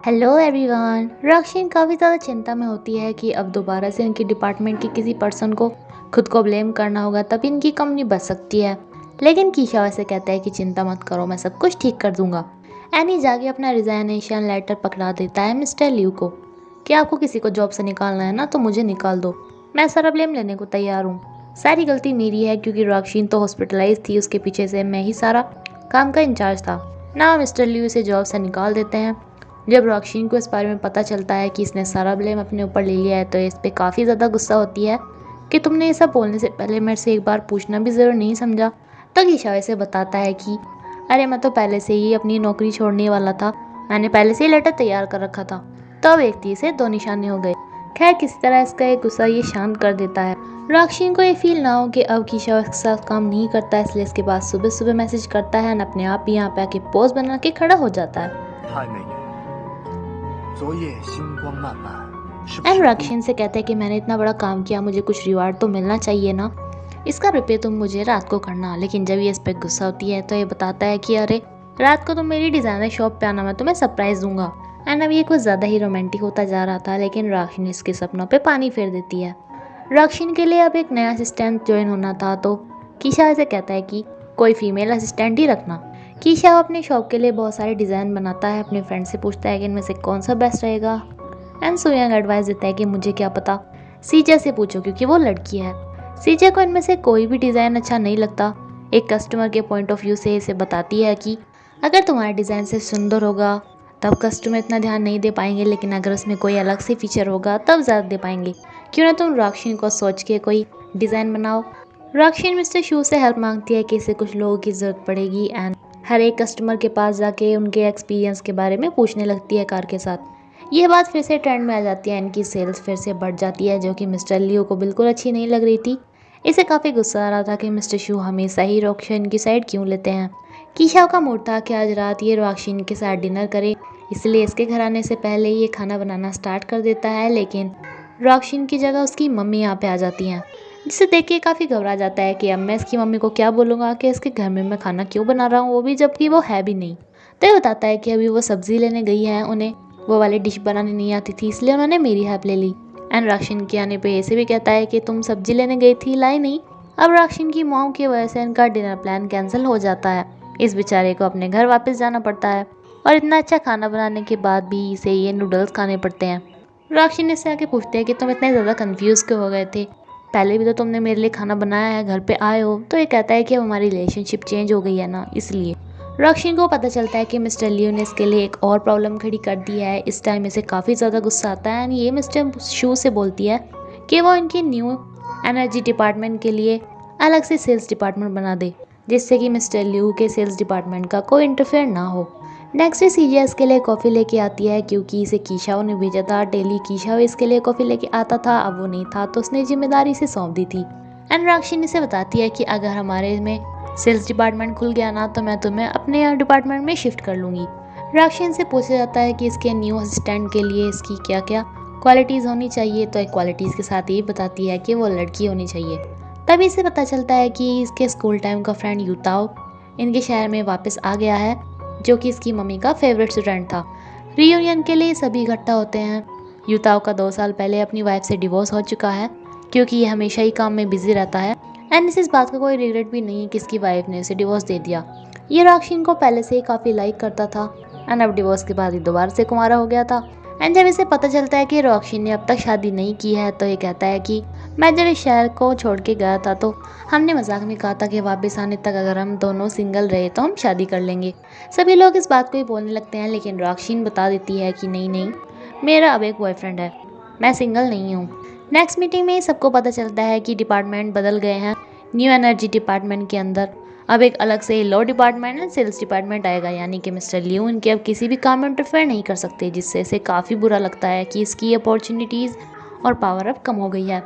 Hello everyone. रॉक्सिन काफ़ी ज़्यादा चिंता में होती है कि अब दोबारा से इनकी डिपार्टमेंट के किसी पर्सन को खुद को ब्लेम करना होगा, तभी इनकी कंपनी बच सकती है। लेकिन कीशा वैसे कहता है कि चिंता मत करो, मैं सब कुछ ठीक कर दूंगा। एनी जाके अपना रिजाइनेशन लेटर पकड़ा देता है मिस्टर ल्यू को कि आपको किसी को जॉब से निकालना है ना, तो मुझे निकाल दो, मैं सारा ब्लेम लेने को तैयार हूँ। सारी गलती मेरी है क्योंकि रॉक्सिन तो हॉस्पिटलाइज थी, उसके पीछे से मैं ही सारा काम का इंचार्ज था ना। मिस्टर ल्यू इसे जॉब से निकाल देते हैं। जब रॉक्सिन को इस बारे में पता चलता है कि इसने सारा ब्लेम अपने ऊपर ले लिया है, तो इस पर काफ़ी ज़्यादा गुस्सा होती है कि तुमने ये सब बोलने से पहले मेरे से एक बार पूछना भी ज़रूर नहीं समझा। तो ईशा इसे बताता है कि अरे मैं तो पहले से ही अपनी नौकरी छोड़ने वाला था, मैंने पहले से ही लेटर तैयार कर रखा था। तो एक तीर से दो निशाने हो गए। खैर किसी तरह इसका एक गुस्सा ये शांत कर देता है। रॉक्सिन को ये फील ना हो कि अब कीशा उसके साथ काम नहीं करता, इसलिए इसके पास सुबह सुबह मैसेज करता है और अपने आप ही यहाँ पे आके पोज बना के खड़ा हो जाता है। 太美人，昨夜星光漫漫，是不 एंड 是 रॉक्सिन से कहते हैं कि मैंने इतना बड़ा काम किया, मुझे कुछ रिवार्ड तो मिलना चाहिए ना, इसका रुपये तुम मुझे रात को करना। लेकिन जब ये इस पर गुस्सा होती है तो ये बताता है कि अरे रात को तुम मेरी डिज़ाइनर शॉप पे आना, मैं तुम्हें सरप्राइज़ दूंगा। एंड अब ये कुछ ज़्यादा ही रोमांटिक होता जा रहा था, लेकिन रॉक्सिन इसके सपनों पे पानी फेर देती है। रॉक्सिन के लिए अब एक नया असिस्टेंट ज्वाइन होना था, तो कीशा से कहता है कि कोई फीमेल असिस्टेंट ही रखना। कीशा अपने शॉप के लिए बहुत सारे डिज़ाइन बनाता है, अपने फ्रेंड से पूछता है कि इनमें से कौन सा बेस्ट रहेगा। एंड सोयंग एडवाइस देता है कि मुझे क्या पता, सीजे से पूछो क्योंकि वो लड़की है। सीजे को इनमें से कोई भी डिज़ाइन अच्छा नहीं लगता। एक कस्टमर के पॉइंट ऑफ व्यू से इसे बताती है कि अगर तुम्हारा डिज़ाइन से सुंदर होगा तब कस्टमर इतना ध्यान नहीं दे पाएंगे, लेकिन अगर उसमें कोई अलग से फीचर होगा तब ज़्यादा दे पाएंगे। क्यों ना तुम रॉक्सिन को सोच के कोई डिज़ाइन बनाओ। रॉक्सिन मिस्टर शू से हेल्प मांगती है कि इसे कुछ लोगों की ज़रूरत पड़ेगी एंड हर एक कस्टमर के पास जाके उनके एक्सपीरियंस के बारे में पूछने लगती है कार के साथ। यह बात फिर से ट्रेंड में आ जाती है, इनकी सेल्स फिर से बढ़ जाती है, जो कि मिस्टर लियो को बिल्कुल अच्छी नहीं लग रही थी। इसे काफ़ी गुस्सा आ रहा था कि मिस्टर शू हमेशा ही रॉक्सिन की साइड क्यों लेते हैं। कीशा का मूड था कि आज रात ये रॉक्सिन के साथ डिनर करे, इसलिए इसके घर आने से पहले ये खाना बनाना स्टार्ट कर देता है। लेकिन रॉक्सिन की जगह उसकी मम्मी यहाँ पे आ जाती हैं, जिसे देख के काफ़ी घबरा जाता है कि अब मैं इसकी मम्मी को क्या बोलूँगा कि इसके घर में मैं खाना क्यों बना रहा हूँ, वो भी जबकि वो है भी नहीं। तो ये बताता है कि अभी वो सब्ज़ी लेने गई है, उन्हें वो वाली डिश बनानी नहीं आती थी, इसलिए उन्होंने मेरी हेल्प ले ली। एंड रॉक्सिन के आने पे ऐसे भी कहता है कि तुम सब्जी लेने गई थी, लाई नहीं। अब रॉक्सिन की मॉम की वजह से इनका डिनर प्लान कैंसिल हो जाता है। इस बेचारे को अपने घर वापस जाना पड़ता है और इतना अच्छा खाना बनाने के बाद भी इसे ये नूडल्स खाने पड़ते हैं। रॉक्सिन इससे आके पूछते हैं कि तुम इतने ज़्यादा कंफ्यूज क्यों हो गए थे, पहले भी तो तुमने मेरे लिए खाना बनाया है, घर पे आए हो। तो ये कहता है कि अब हमारी रिलेशनशिप चेंज हो गई है ना, इसलिए। रॉक्सिन को पता चलता है कि मिस्टर लियो ने इसके लिए एक और प्रॉब्लम खड़ी कर दी है। इस टाइम इसे काफ़ी ज़्यादा गुस्सा आता है एंड ये मिस्टर शू से बोलती है कि वो इनकी न्यू एनर्जी डिपार्टमेंट के लिए अलग से सेल्स डिपार्टमेंट बना दे, जिससे कि मिस्टर लियो के सेल्स डिपार्टमेंट का कोई इंटरफेयर ना हो। नेक्स्ट सीजे इसके लिए कॉफ़ी लेके आती है क्योंकि इसे कीशाओ ने भेजा था। डेली कीशाओ इसके लिए कॉफ़ी लेके आता था, अब वो नहीं था तो उसने जिम्मेदारी से सौंप दी थी। एंड रॉक्सिन इसे बताती है कि अगर हमारे में सेल्स डिपार्टमेंट खुल गया ना, तो मैं तुम्हें अपने डिपार्टमेंट में शिफ्ट कर लूँगी। रॉक्सिन से पूछा जाता है कि इसके न्यू असिस्टेंट के लिए इसकी क्या क्या क्वालिटीज़ होनी चाहिए, तो एक क्वालिटीज़ के साथ ये बताती है कि वो लड़की होनी चाहिए। तभी इसे पता चलता है कि इसके स्कूल टाइम का फ्रेंड यूताओ इनके शहर में वापस आ गया है, जो कि इसकी मम्मी का फेवरेट स्टूडेंट था। रीयूनियन के लिए सभी इकट्ठा होते हैं। यूताओ का 2 साल पहले अपनी वाइफ से डिवोर्स हो चुका है क्योंकि ये हमेशा ही काम में बिजी रहता है एंड इस बात का कोई रिग्रेट भी नहीं है कि इसकी वाइफ ने उसे डिवोर्स दे दिया। ये रॉक्सिन को पहले से ही काफ़ी लाइक करता था एंड अब डिवोर्स के बाद ही दोबारा से कुंवारा हो गया था। एंड जब इसे पता चलता है कि रॉक्सिन ने अब तक शादी नहीं की है, तो ये कहता है कि मैं जब इस शहर को छोड़ के गया था तो हमने मजाक में कहा था कि वापस आने तक अगर हम दोनों सिंगल रहे तो हम शादी कर लेंगे। सभी लोग इस बात को ही बोलने लगते हैं, लेकिन रॉक्सिन बता देती है कि नहीं नहीं, मेरा अब एक बॉयफ्रेंड है, मैं सिंगल नहीं हूँ। नेक्स्ट मीटिंग में सबको पता चलता है कि डिपार्टमेंट बदल गए हैं। न्यू एनर्जी डिपार्टमेंट के अंदर अब एक अलग से law department and sales department आएगा, यानी कि मिस्टर लियो इनके अब किसी भी काम में इंटरफेयर नहीं कर सकते, जिससे इसे काफ़ी बुरा लगता है कि इसकी अपॉर्चुनिटीज़ और पावर अब कम हो गई है।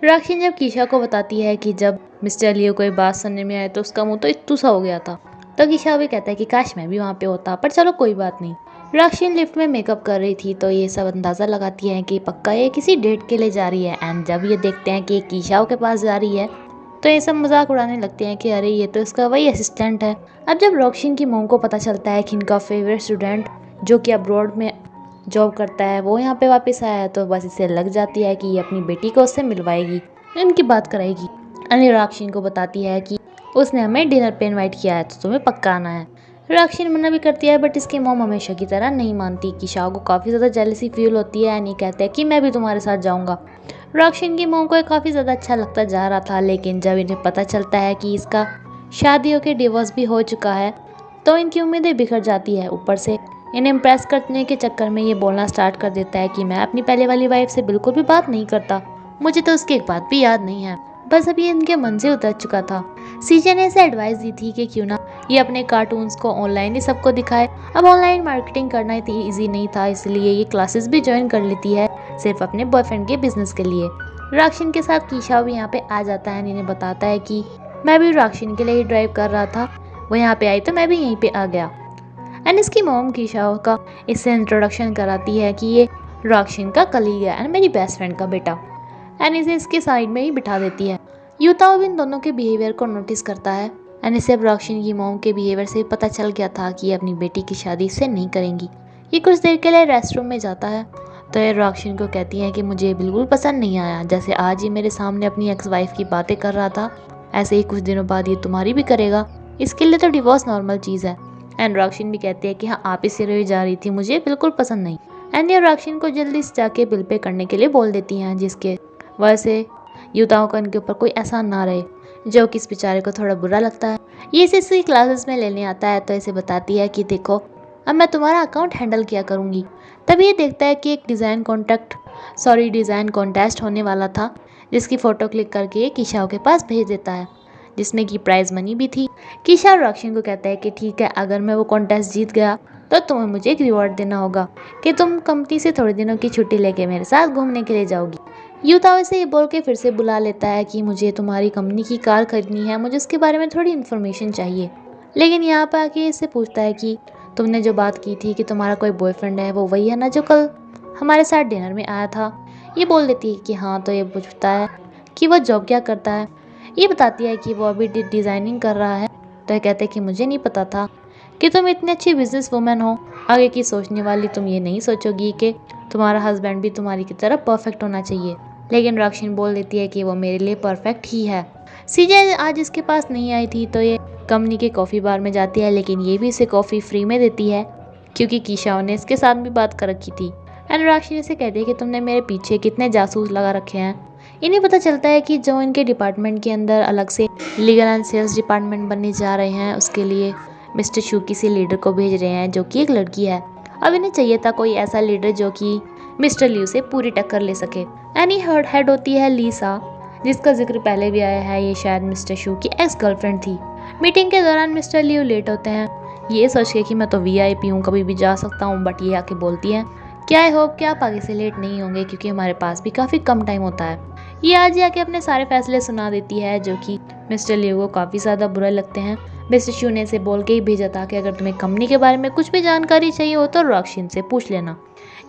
रॉक्सिन जब कीशा को बताती है कि जब मिस्टर लियो को ये बात सुनने में आए तो उसका मुंह तो इत्तू सा हो गया था, तो कीशा भी कहता है कि काश मैं भी वहाँ पे होता, पर चलो कोई बात नहीं। रॉक्सिन लिफ्ट में मेकअप कर रही थी, तो ये सब अंदाज़ा लगाती है कि पक्का ये किसी डेट के लिए जा रही है। एंड जब ये देखते हैं कि कीशाओ के पास जा रही है, तो ये सब मजाक उड़ाने लगते हैं कि अरे ये तो इसका वही असिस्टेंट है। अब जब रॉक्सिन की मोम को पता चलता है कि इनका फेवरेट स्टूडेंट जो कि अब्रॉड में जॉब करता है वो यहाँ पे वापस आया है, तो बस इसे लग जाती है कि ये अपनी बेटी को उससे मिलवाएगी, इनकी बात कराएगी। यानी राक्षिन को बताती है कि उसने हमें डिनर पे इनवाइट किया है तो तुम्हें पक्का आना है। राक्षिन मना भी करती है, बट इसकी मॉम हमेशा की तरह नहीं मानती। कीशाओ को काफ़ी ज़्यादा जेलसी फील होती है। एनी कहते हैं कि मैं भी तुम्हारे साथ जाऊँगा। राक्षिन की मॉम को काफ़ी ज़्यादा अच्छा लगता जा रहा था, लेकिन जब इन्हें पता चलता है कि इसका शादी होकर डिवोर्स भी हो चुका है तो इनकी उम्मीदें बिखर जाती है। ऊपर से इन्हें इम्प्रेस करने के चक्कर में ये बोलना स्टार्ट कर देता है कि मैं अपनी पहले वाली वाइफ से बिल्कुल भी बात नहीं करता, मुझे तो उसकी एक बात भी याद नहीं है। बस अभी इनके मन से उतर चुका था। सीजे ने इसे एडवाइस दी थी कि क्यों ना ये अपने कार्टून्स को ऑनलाइन ही सबको दिखाए। अब ऑनलाइन मार्केटिंग करना इतनी ईजी नहीं था, इसलिए ये क्लासेस भी ज्वाइन कर लेती है सिर्फ अपने बॉयफ्रेंड के बिजनेस के लिए। राक्षिन के साथ कीशाओ भी यहाँ पे आ जाता है। इन्हें बताता है कि मैं भी राक्षिन के लिए ही ड्राइव कर रहा था, वो यहाँ पे आई तो मैं भी यहीं पे आ गया। एंड इसकी मॉम कीशाओ का इससे इंट्रोडक्शन कराती है कि ये राक्षिन का कलीग है एंड मेरी बेस्ट फ्रेंड का बेटा, एंड इसे इसके साइड में ही बिठा देती है। यूताओ भी इन दोनों के बिहेवियर को नोटिस करता है एंड इसे अब राक्षिन की मॉम के बिहेवियर से पता चल गया था कि ये अपनी बेटी की शादी इससे नहीं करेंगी। ये कुछ देर के लिए रेस्टरूम में जाता है तो ये राक्षिन को कहती है कि मुझे बिल्कुल पसंद नहीं आया, जैसे आज ये मेरे सामने अपनी एक्स वाइफ की बातें कर रहा था ऐसे ही कुछ दिनों बाद ये तुम्हारी भी करेगा, इसके लिए तो डिवोर्स नॉर्मल चीज़ है। एंड राक्षिन भी कहती है कि हाँ आप इस सिरे जा रही थी, मुझे बिल्कुल पसंद नहीं। एंड ये राक्षिन को जल्दी से जाके बिल पे करने के लिए बोल देती हैं, जिसके वजह से यूताओं का इनके ऊपर कोई एहसान ना रहे, जो कि इस बेचारे को थोड़ा बुरा लगता है। ये इसे इसकी क्लासेस में लेने आता है तो इसे बताती है कि देखो अब मैं तुम्हारा अकाउंट हैंडल किया करूँगी। तभी ये देखता है कि एक डिज़ाइन कॉन्टेस्ट होने वाला था, जिसकी फ़ोटो क्लिक करके ये कीशाओ के पास भेज देता है, जिसमें कि प्राइज़ मनी भी थी। कीशाओ राक्षिन को कहता है कि ठीक है, अगर मैं वो कॉन्टेस्ट जीत गया तो तुम्हें मुझे एक रिवॉर्ड देना होगा कि तुम कंपनी से थोड़े दिनों की छुट्टी लेके मेरे साथ घूमने के लिए जाओगी। यूताओ से ये बोल के फिर से बुला लेता है कि मुझे तुम्हारी कंपनी की कार खरीदनी है, मुझे उसके बारे में थोड़ी इन्फॉर्मेशन चाहिए। लेकिन यहाँ पर आके इससे पूछता है कि तुमने जो बात की थी कि तुम्हारा कोई बॉयफ्रेंड है, वो वही है ना जो कल हमारे साथ डिनर में आया था। ये बोल देती है कि हाँ। तो ये पूछता है कि वो जॉब क्या करता है। ये बताती है कि वो अभी डिज़ाइनिंग कर रहा है। तो ये कहते हैं कि मुझे नहीं पता था कि तुम इतनी अच्छी बिजनेस वूमेन हो, आगे की सोचने वाली। तुम ये नहीं सोचोगी कि तुम्हारा हस्बैंड भी तुम्हारी की तरह परफेक्ट होना चाहिए। लेकिन राक्षिन बोल देती है कि वो मेरे लिए परफेक्ट ही है। सीजे आज इसके पास नहीं आई थी तो ये कंपनी के कॉफ़ी बार में जाती है, लेकिन ये भी इसे कॉफ़ी फ्री में देती है क्योंकि कीशाओ ने इसके साथ भी बात कर रखी थी। एंड राक्षिन से कहती है कि तुमने मेरे पीछे कितने जासूस लगा रखे हैं। इन्हें पता चलता है कि जो इनके डिपार्टमेंट के अंदर अलग से लीगल एंड सेल्स डिपार्टमेंट बनने जा रहे हैं, उसके लिए मिस्टर शू किसी लीडर को भेज रहे हैं जो कि एक लड़की है। अब इन्हें चाहिए था कोई ऐसा लीडर जो कि मिस्टर लियू से पूरी टक्कर ले सके। एनी हेड होती है लीसा, जिसका जिक्र पहले भी आया है। ये शायद मिस्टर शू की एक्स गर्लफ्रेंड थी। मीटिंग के दौरान मिस्टर लियू लेट होते हैं, ये सोच के कि मैं तो VIP हूँ, कभी भी जा सकता हूँ। बट ये आके बोलती हैं कि आई होप कि आप आगे से लेट नहीं होंगे, क्योंकि हमारे पास भी काफ़ी कम टाइम होता है। ये आज आके अपने सारे फैसले सुना देती है, जो कि मिस्टर लियू को काफ़ी ज़्यादा बुरे लगते हैं। मिस्टर शू ने इसे बोल के ही भेजा था कि अगर तुम्हें कंपनी के बारे में कुछ भी जानकारी चाहिए हो तो राक्षिन से पूछ लेना।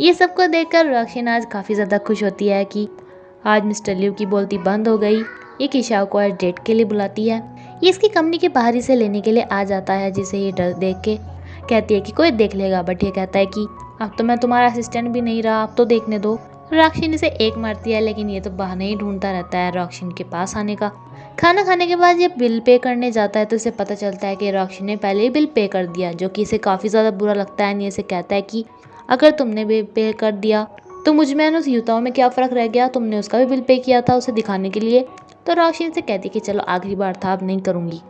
ये सबको देखकर राक्षिन आज काफ़ी ज़्यादा खुश होती है कि आज मिस्टर लियू की बोलती बंद हो गई। ये कीशाओ को आज डेट के लिए बुलाती है। ये इसकी कंपनी के बाहर से लेने के लिए आ जाता है, जिसे ये डर देख के कहती है कि कोई देख लेगा। बट ये कहता है कि अब तो मैं तुम्हारा असिस्टेंट भी नहीं रहा, अब तो देखने दो। राक्षिन इसे एक मारती है, लेकिन ये तो बहाने ही ढूंढता रहता है राक्षिन के पास आने का। खाना खाने के बाद ये बिल पे करने जाता है तो इसे पता चलता है कि राक्षिन ने पहले ही बिल पे कर दिया, जो कि इसे काफ़ी ज़्यादा बुरा लगता है। ये इसे कहता है कि अगर तुमने बिल पे कर दिया तो मुझ में उस यूताओं में क्या फ़र्क रह गया, तुमने उसका भी बिल पे किया था उसे दिखाने के लिए। तो राक्षिन से कहती कि चलो आखिरी बार था, अब नहीं करूँगी।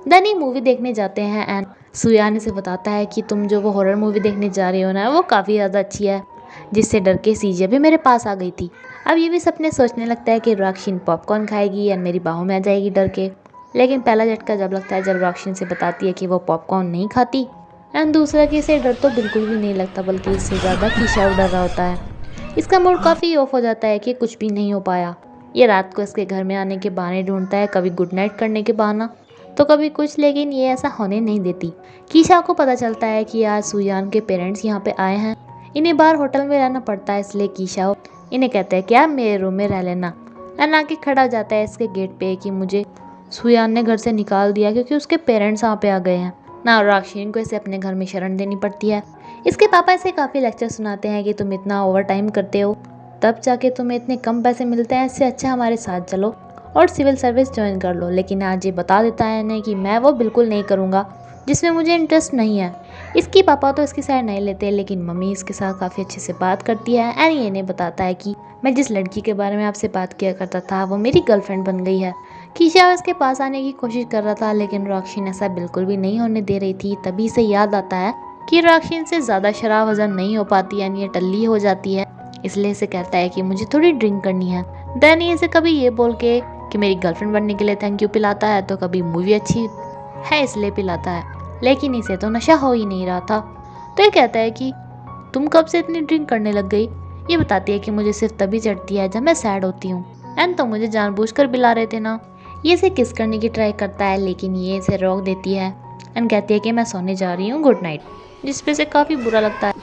देन ये मूवी देखने जाते हैं एंड सुयान इसे बताता है कि तुम जो वो हॉरर मूवी देखने जा रही हो ना, वो काफ़ी ज़्यादा अच्छी है, जिससे डर के सीजे भी मेरे पास आ गई थी। अब ये भी सपने सोचने लगता है कि राक्षिन पॉपकॉर्न खाएगी या मेरी बाहों में आ जाएगी डर के। लेकिन पहला झटका जब लगता है जब राक्षिन से बताती है कि वो पॉपकॉर्न नहीं खाती, एंड दूसरा कि इसे डर तो बिल्कुल भी नहीं लगता, बल्कि इससे ज़्यादा कीशाओ डर रहा होता है। इसका मूड काफ़ी ऑफ हो जाता है कि कुछ भी नहीं हो पाया। ये रात को इसके घर में आने के बहाने ढूंढता है, कभी गुड नाइट करने के बहाना तो कभी कुछ, लेकिन ये ऐसा होने नहीं देती। कीशाओ को पता चलता है कि आज सुयान के पेरेंट्स यहाँ पे आए हैं। इन्हें बाहर होटल में रहना पड़ता है, इसलिए कीशाओ इन्हें कहते हैं कि आप मेरे रूम में रह लेना। एंड आके खड़ा हो जाता है इसके गेट पे कि मुझे सुयान ने घर से निकाल दिया क्योंकि उसके पेरेंट्स यहाँ पे आ गए हैं। ना राक्षिन को इसे अपने घर में शरण देनी पड़ती है। इसके पापा इसे काफ़ी लेक्चर सुनाते हैं कि तुम इतना ओवर टाइम करते हो, तब जाके तुम्हें इतने कम पैसे मिलते हैं, इससे अच्छा हमारे साथ चलो और सिविल सर्विस ज्वाइन कर लो। लेकिन आज ये बता देता है इन्हें कि मैं वो बिल्कुल नहीं करूँगा जिसमें मुझे इंटरेस्ट नहीं है। इसकी पापा तो इसकी साइड नहीं लेते, लेकिन मम्मी इसके साथ काफ़ी अच्छे से बात करती है एंड ये इन्हें बताता है कि मैं जिस लड़की के बारे में आपसे बात किया करता था वो मेरी गर्लफ्रेंड बन गई है। कीशा उसके पास आने की कोशिश कर रहा था, लेकिन राक्षिन ऐसा बिल्कुल भी नहीं होने दे रही थी। तभी से याद आता है कि राक्षिन से ज़्यादा शराब हजम नहीं हो पाती, यानी ये टल्ली हो जाती है। इसलिए इसे कहता है कि मुझे थोड़ी ड्रिंक करनी है। देन इसे कभी ये बोल के कि मेरी गर्लफ्रेंड बनने के लिए थैंक यू पिलाता है, तो कभी मूवी अच्छी है इसलिए पिलाता है। लेकिन इसे तो नशा हो ही नहीं रहा था। तो ये कहता है कि तुम कब से इतनी ड्रिंक करने लग गई। ये बताती है कि मुझे सिर्फ तभी चढ़ती है जब मैं सैड होती हूँ एंड तो मुझे जानबूझकर पिला रहे थे ना। ये इसे किस करने की ट्राई करता है, लेकिन ये इसे रोक देती है एंड कहती है कि मैं सोने जा रही हूँ, गुड नाइट, जिस पे से काफ़ी बुरा लगता है।